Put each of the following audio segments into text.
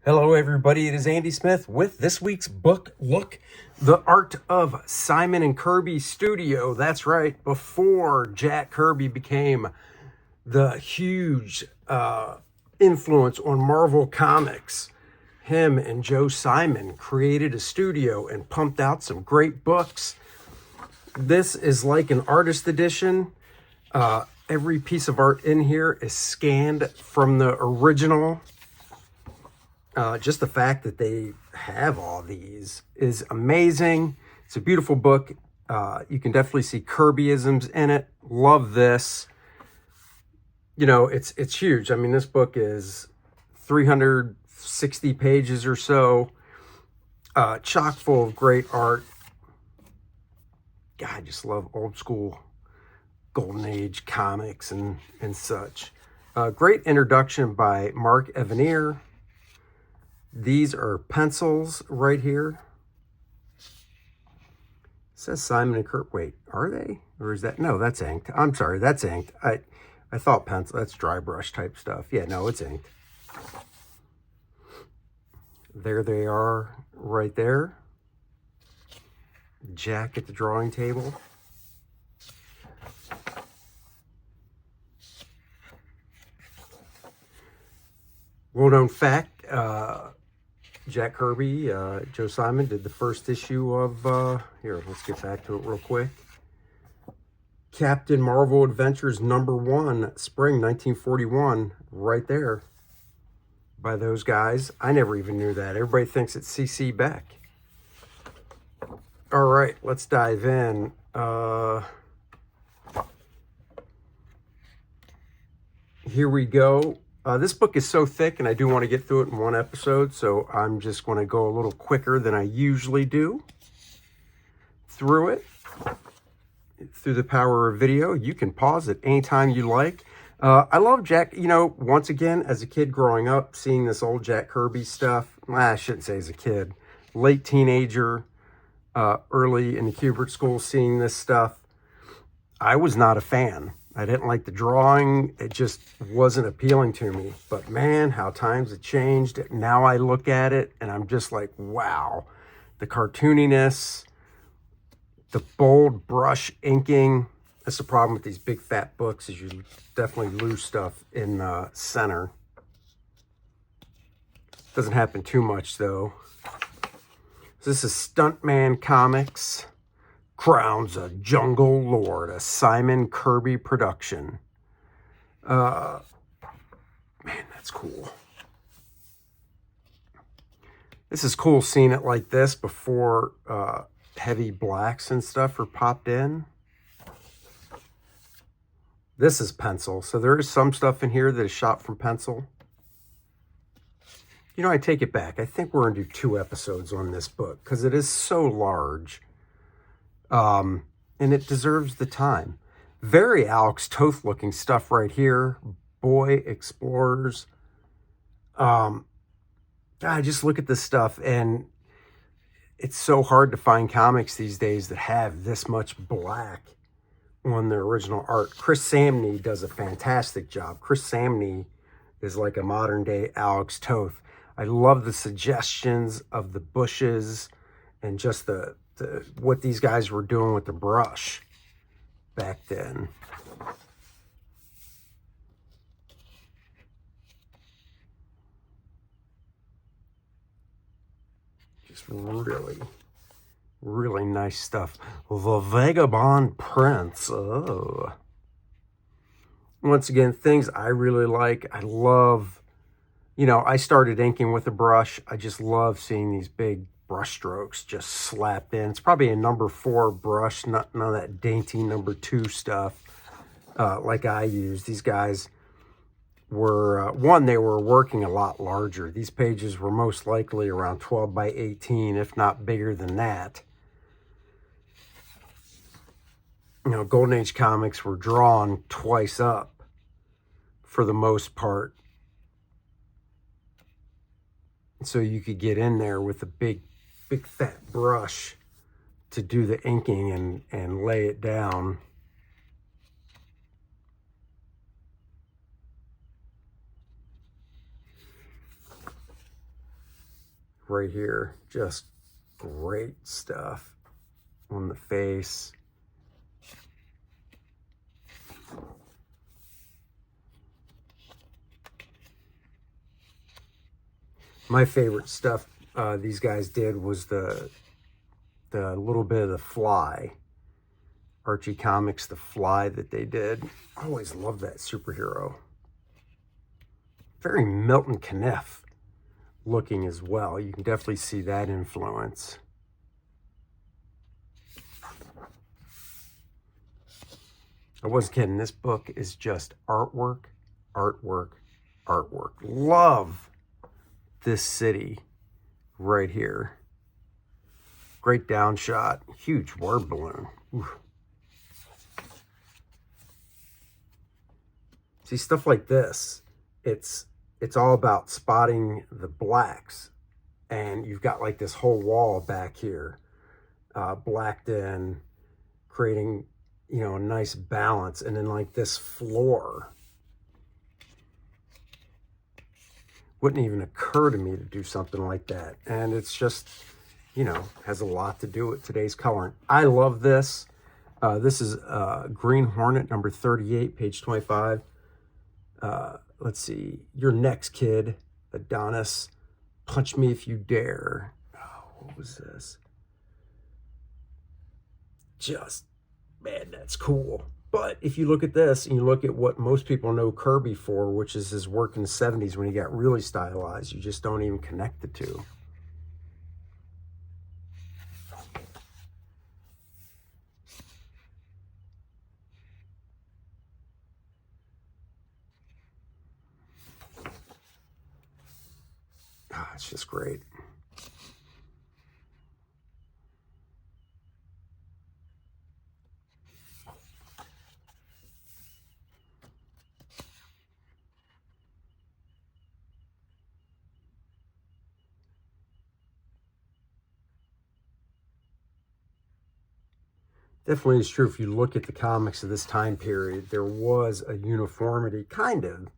Hello everybody, it is Andy Smith with this week's book look, The Art of Simon and Kirby Studio. That's right, before Jack Kirby became the huge influence on Marvel Comics, him and Joe Simon created a studio and pumped out some great books. This is like an artist edition. Every piece of art in here is scanned from the original. Just the fact that they have all these is amazing. It's a beautiful book. You can definitely see Kirbyisms in it. Love this. You know, it's huge. I mean, this book is 360 pages or so. Chock full of great art. God, I just love old school Golden Age comics and such. Great introduction by Mark Evanier. These are pencils right here. It says Simon and Kirby. Wait, are they? Or is that? No, that's inked. I'm sorry, that's inked. I thought pencil. That's dry brush type stuff. Yeah, no, it's inked. There they are right there. Jack at the drawing table. Well-known fact, Jack Kirby, Joe Simon did the first issue of, here, let's get back to it real quick. Captain Marvel Adventures #1, spring 1941, right there by those guys. I never even knew that. Everybody thinks it's C.C. Beck. All right, let's dive in. Here we go. This book is so thick, and I do want to get through it in one episode, so I'm just going to go a little quicker than I usually do through it. Through the power of video, you can pause it anytime you like. I love Jack, you know, once again, as a kid growing up, seeing this old Jack Kirby stuff. I shouldn't say as a kid. Late teenager, early in the Kubert school, seeing this stuff. I was not a fan. I didn't like the drawing. It just wasn't appealing to me. But man, how times have changed. Now I look at it and I'm just like, wow. The cartooniness, the bold brush inking. That's the problem with these big fat books, is you definitely lose stuff in the center. Doesn't happen too much though. This is Stuntman Comics. Crowns a Jungle Lord, a Simon Kirby production. Man, that's cool. This is cool seeing it like this before heavy blacks and stuff are popped in. This is pencil, so there is some stuff in here that is shot from pencil. You know, I take it back. I think we're going to do 2 episodes on this book because it is so large. And it deserves the time. Very Alex Toth looking stuff right here. Boy Explorers. God, just look at this stuff, and it's so hard to find comics these days that have this much black on their original art. Chris Samney does a fantastic job. Chris Samney is like a modern day Alex Toth. I love the suggestions of the bushes and just what these guys were doing with the brush back then. Just really, really nice stuff. The Vagabond Prince. Oh. Once again, things I really like. I love, you know, I started inking with a brush. I just love seeing these big brush strokes just slapped in. It's probably a #4 brush, none of that dainty #2 stuff like I use. These guys were, they were working a lot larger. These pages were most likely around 12 by 18, if not bigger than that. You know, Golden Age comics were drawn twice up for the most part. So you could get in there with a big fat brush to do the inking and lay it down. right here. Just great stuff on the face. My favorite stuff these guys did was the little bit of the Fly. Archie Comics, the Fly that they did. I always loved that superhero. Very Milton Caniff looking as well. You can definitely see that influence. I was kidding. This book is just artwork, artwork, artwork. Love this city right here. Great down shot. Huge word balloon. Oof. See, stuff like this, it's all about spotting the blacks. And you've got like this whole wall back here, blacked in, creating, you know, a nice balance. And then like this floor. Wouldn't even occur to me to do something like that. And it's just, you know, has a lot to do with today's coloring. I love this. This is Green Hornet, number 38, page 25. Let's see. Your next kid, Adonis. Punch me if you dare. Oh, what was this? Just, man, that's cool. But if you look at this and you look at what most people know Kirby for, which is his work in the 70s when he got really stylized, you just don't even connect the two. Ah, it's just great. Definitely is true. If you look at the comics of this time period, there was a uniformity, kind of,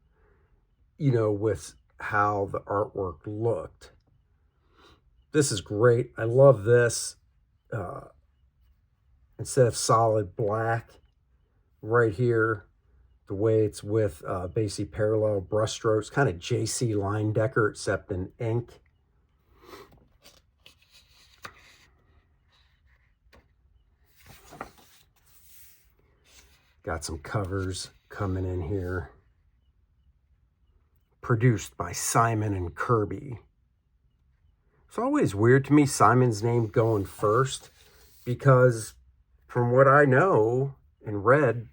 you know, with how the artwork looked. This is great. I love this. Instead of solid black right here, the way it's with basically parallel brushstrokes, kind of JC Leyendecker, except in ink. Got some covers coming in here. Produced by Simon and Kirby. It's always weird to me, Simon's name going first, because from what I know and read,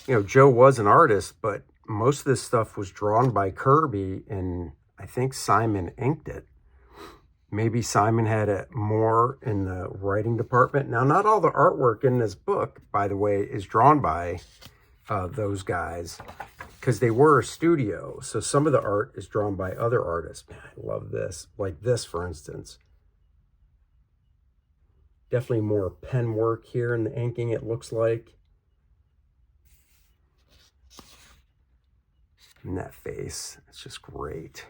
you know, Joe was an artist, but most of this stuff was drawn by Kirby, and I think Simon inked it. Maybe Simon had it more in the writing department. Now, not all the artwork in this book, by the way, is drawn by those guys, because they were a studio. So some of the art is drawn by other artists. Man, I love this. Like this, for instance. Definitely more pen work here in the inking, it looks like. And that face, it's just great.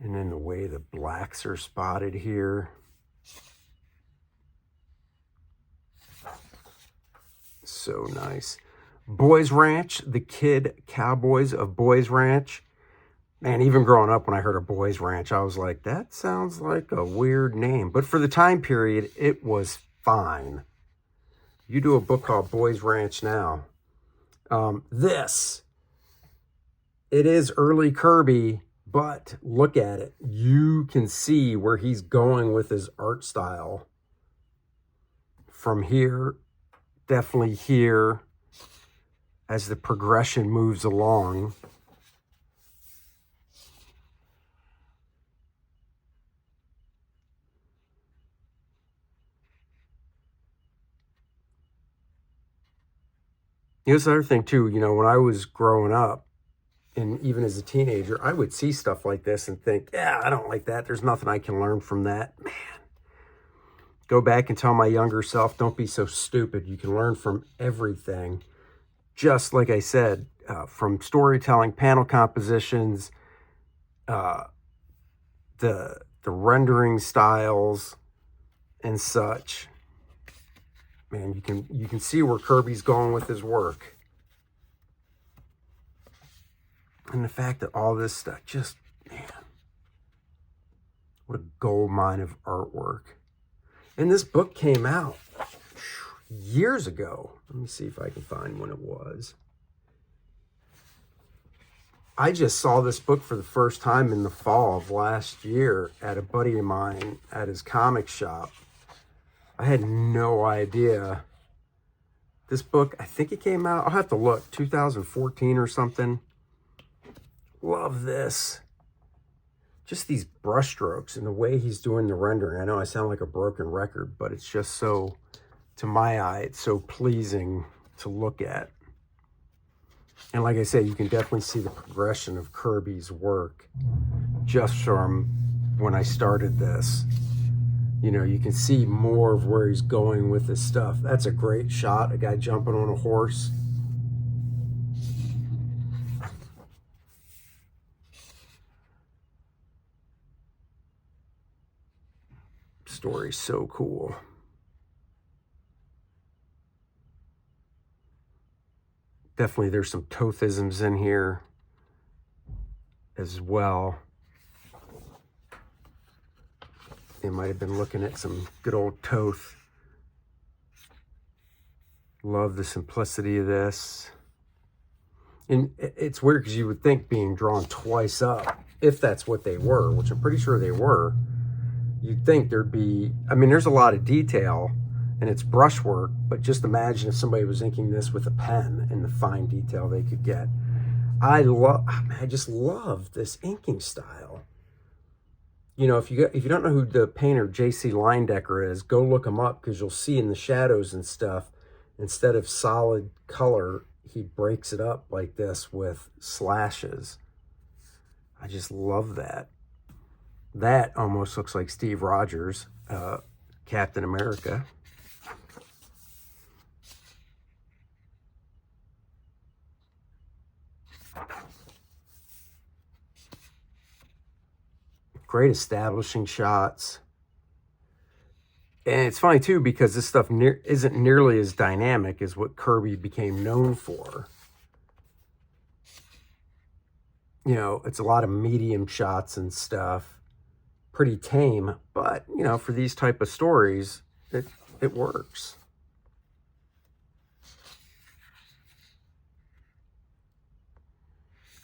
And then the way the blacks are spotted here. So nice. Boys Ranch, the Kid Cowboys of Boys Ranch. Man, even growing up when I heard of Boys Ranch, I was like, that sounds like a weird name. But for the time period, it was fine. You do a book called Boys Ranch now. It is early Kirby, but look at it. You can see where he's going with his art style. From here, definitely here, as the progression moves along. Here's the other thing too, you know, when I was growing up, and even as a teenager, I would see stuff like this and think, yeah, I don't like that. There's nothing I can learn from that. Man, go back and tell my younger self, don't be so stupid. You can learn from everything. Just like I said, from storytelling, panel compositions, the rendering styles and such. Man, you can see where Kirby's going with his work. And the fact that all this stuff, just, man, what a gold mine of artwork. And this book came out years ago. Let me see if I can find when it was. I just saw this book for the first time in the fall of last year at a buddy of mine at his comic shop. I had no idea. This book, I think it came out, I'll have to look, 2014 or something. Love this. Just these brush strokes and the way he's doing the rendering. I know I sound like a broken record, but it's just so, to my eye, it's so pleasing to look at. And like I said, you can definitely see the progression of Kirby's work just from when I started this. You know, you can see more of where he's going with this stuff. That's a great shot, a guy jumping on a horse. Story's so cool. Definitely there's some Tothisms in here as well. They might have been looking at some good old Toth. Love the simplicity of this. And it's weird because you would think being drawn twice up, if that's what they were, which I'm pretty sure they were, you'd think there'd be, I mean, there's a lot of detail and it's brushwork, but just imagine if somebody was inking this with a pen and the fine detail they could get. I just love this inking style. You know, if you don't know who the painter J.C. Leyendecker is, go look him up because you'll see in the shadows and stuff, instead of solid color, he breaks it up like this with slashes. I just love that. That almost looks like Steve Rogers, Captain America. Great establishing shots. And it's funny too, because this stuff isn't nearly as dynamic as what Kirby became known for. You know, it's a lot of medium shots and stuff. Pretty tame, but, you know, for these type of stories, it works.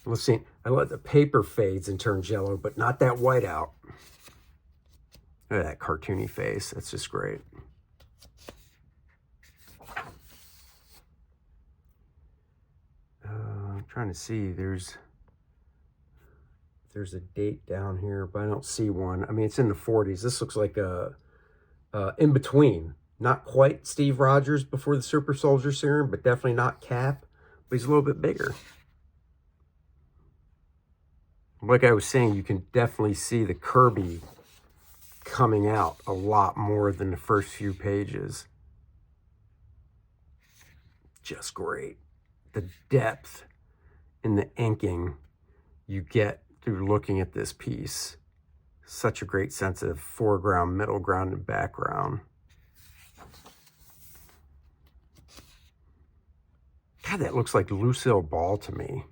Let's see. I let the paper fades and turns yellow, but not that whiteout. Look at that cartoony face. That's just great. I'm trying to see. There's a date down here, but I don't see one. I mean, it's in the 40s. This looks like a in between. Not quite Steve Rogers before the Super Soldier Serum, but definitely not Cap. But he's a little bit bigger. Like I was saying, you can definitely see the Kirby coming out a lot more than the first few pages. Just great. The depth in the inking you get through looking at this piece. Such a great sense of foreground, middle ground, and background. God, that looks like Lucille Ball to me.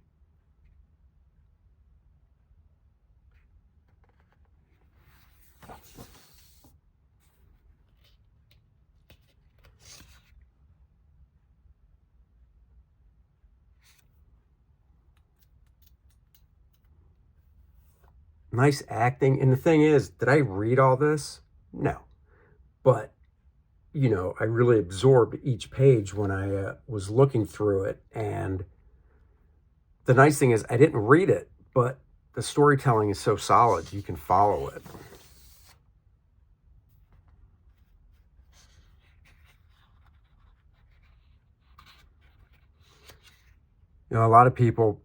Nice acting. And the thing is, did I read all this? No. But, you know, I really absorbed each page when I was looking through it. And the nice thing is I didn't read it, but the storytelling is so solid, you can follow it. You know, a lot of people,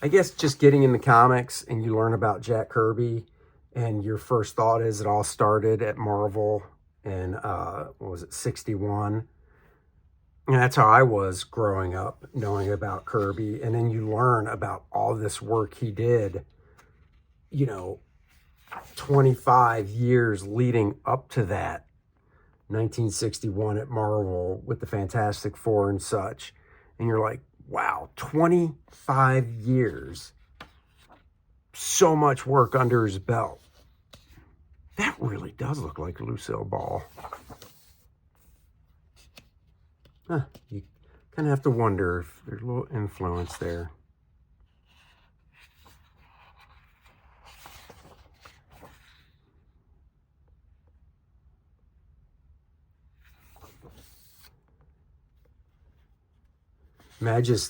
I guess just getting in the comics and you learn about Jack Kirby and your first thought is it all started at Marvel in, what was it, 61. And that's how I was growing up, knowing about Kirby. And then you learn about all this work he did, 25 years leading up to that, 1961 at Marvel with the Fantastic Four and such. And you're like, wow, 25 years, so much work under his belt. That really does look like Lucille Ball. You kind of have to wonder if there's a little influence there.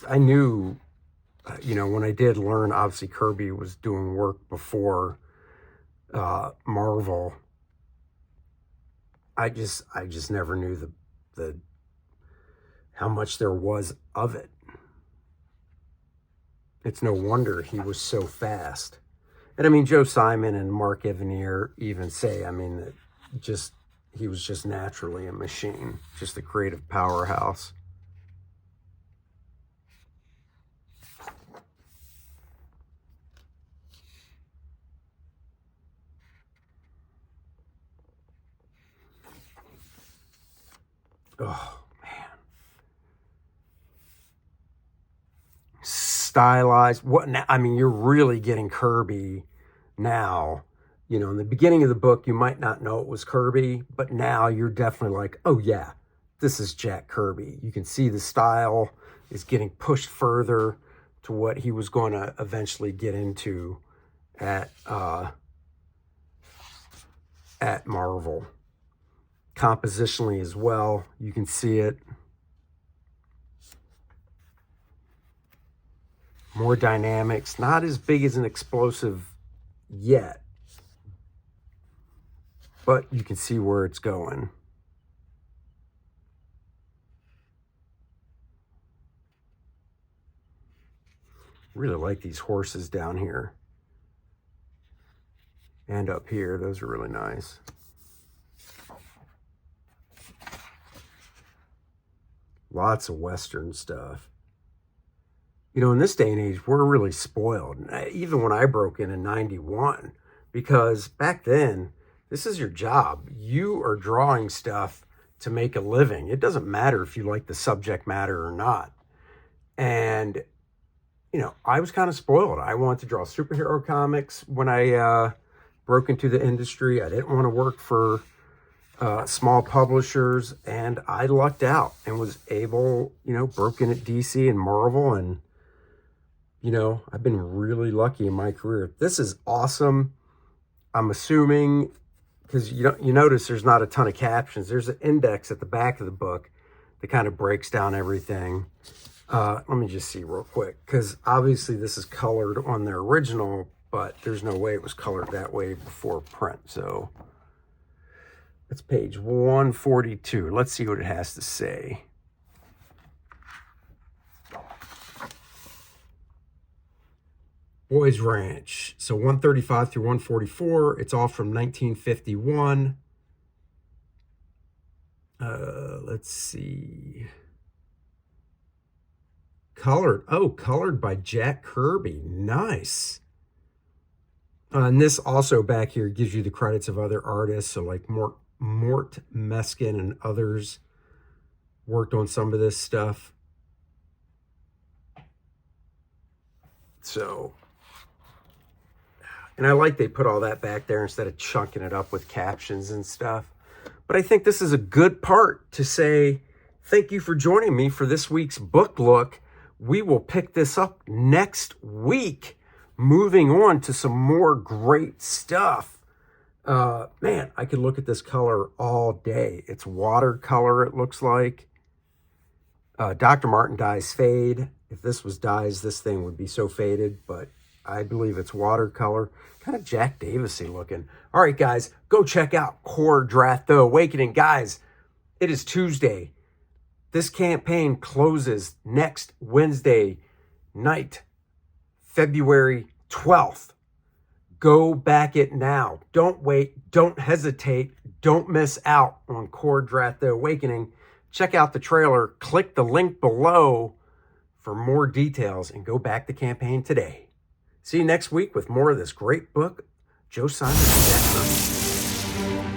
I knew, when I did learn, obviously Kirby was doing work before Marvel. I just never knew the how much there was of it. It's no wonder he was so fast. And I mean, Joe Simon and Mark Evanier even say, that he was just naturally a machine, just a creative powerhouse. Oh, man. Stylized. What now? You're really getting Kirby now. In the beginning of the book, you might not know it was Kirby, but now you're definitely like, oh yeah, this is Jack Kirby. You can see the style is getting pushed further to what he was going to eventually get into at Marvel. Compositionally as well, you can see it. More dynamics, not as big as an explosive yet, but you can see where it's going. Really like these horses down here and up here. Those are really nice. Lots of Western stuff. In this day and age, we're really spoiled. Even when I broke in 91, because back then, this is your job. You are drawing stuff to make a living. It doesn't matter if you like the subject matter or not. And, I was kind of spoiled. I wanted to draw superhero comics when I broke into the industry. I didn't want to work for small publishers, and I lucked out and was able, broke in at DC and Marvel, and I've been really lucky in my career. This is awesome. I'm assuming, because you notice there's not a ton of captions. There's an index at the back of the book that kind of breaks down everything. Let me just see real quick, because obviously this is colored on the original, but there's no way it was colored that way before print. So it's page 142. Let's see what it has to say. Boys Ranch. So 135 through 144. It's all from 1951. Let's see. Colored. Oh, colored by Jack Kirby. Nice. And this also back here gives you the credits of other artists. So like Mort Meskin and others worked on some of this stuff. So, and I like they put all that back there instead of chunking it up with captions and stuff. But I think this is a good part to say, thank you for joining me for this week's book look. We will pick this up next week, moving on to some more great stuff. Man, I could look at this color all day. It's watercolor, it looks like. Dr. Martin dyes fade. If this was dyes, this thing would be so faded, but I believe it's watercolor. Kind of Jack Davis-y looking. All right, guys, go check out Core Draft The Awakening. Guys, it is Tuesday. This campaign closes next Wednesday night, February 12th. Go back it now. Don't wait. Don't hesitate. Don't miss out on Core Draft The Awakening. check out the trailer, click the link below for more details, and go back the campaign today. See you next week with more of this great book, Joe Simon and Kirby.